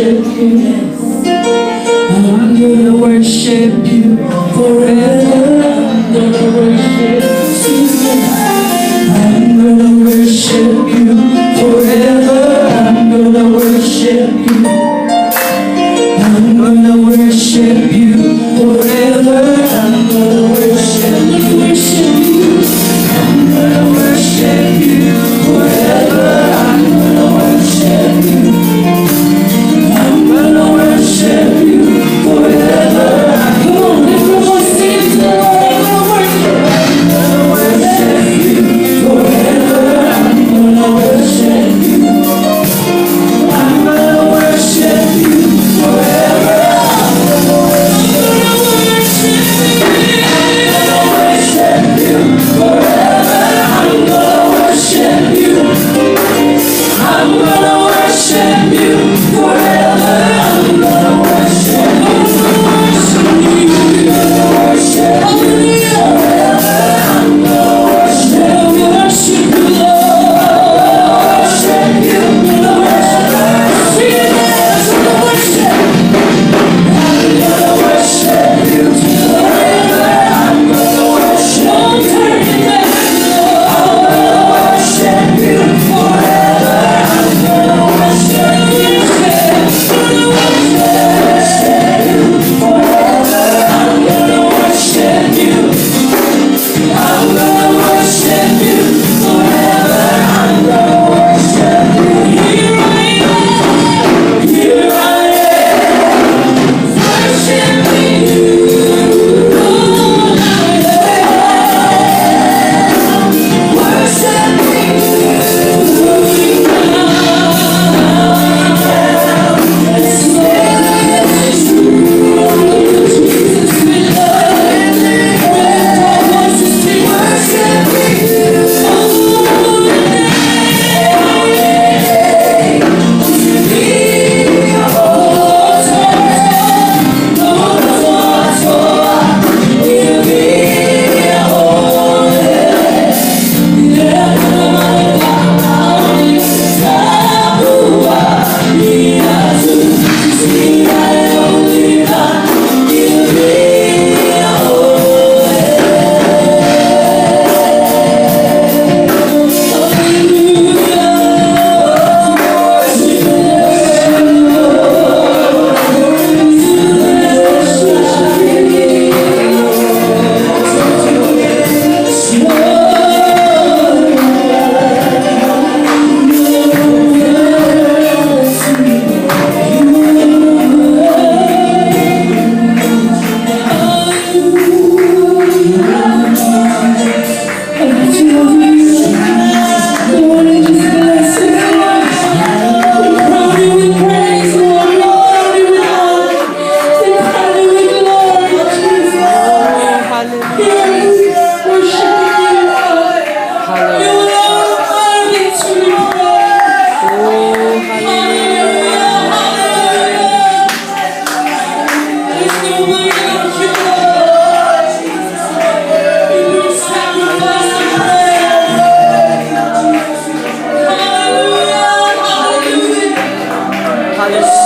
worship you. I'm gonna worship you forever. I'm gonna worship you. I'm gonna worship you forever. I'm gonna worship you. I'm gonna worship you forever. I'm gonna worship you. I'm gonna worship you forever. I'm gonna worship you. I'm gonna worship you forever. Come on, lift your voice, sing it to the Lord. I'm gonna worship you forever. I'm gonna worship you. I'm gonna worship you forever. I'm gonna worship you forever. I'm gonna worship you. I'm gonna worship you forever. I'm gonna worship you. I'm gonna worship you forever. I'm gonna worship you, Lord. Worship you forever. Sing it as we worship. I'm gonna worship you forever. I'm gonna worship you. I'm gonna worship you forever. I'm gonna worship you. I'm gonna worship you forever. I'm gonna worship you. I'm gonna worship you forever. I'm gonna worship you. Here I am. Here I am. Worshiping you. Lord, worshiping you. Let's make this true. Jesus, we love you. With our voices we worship you. Hallelujah.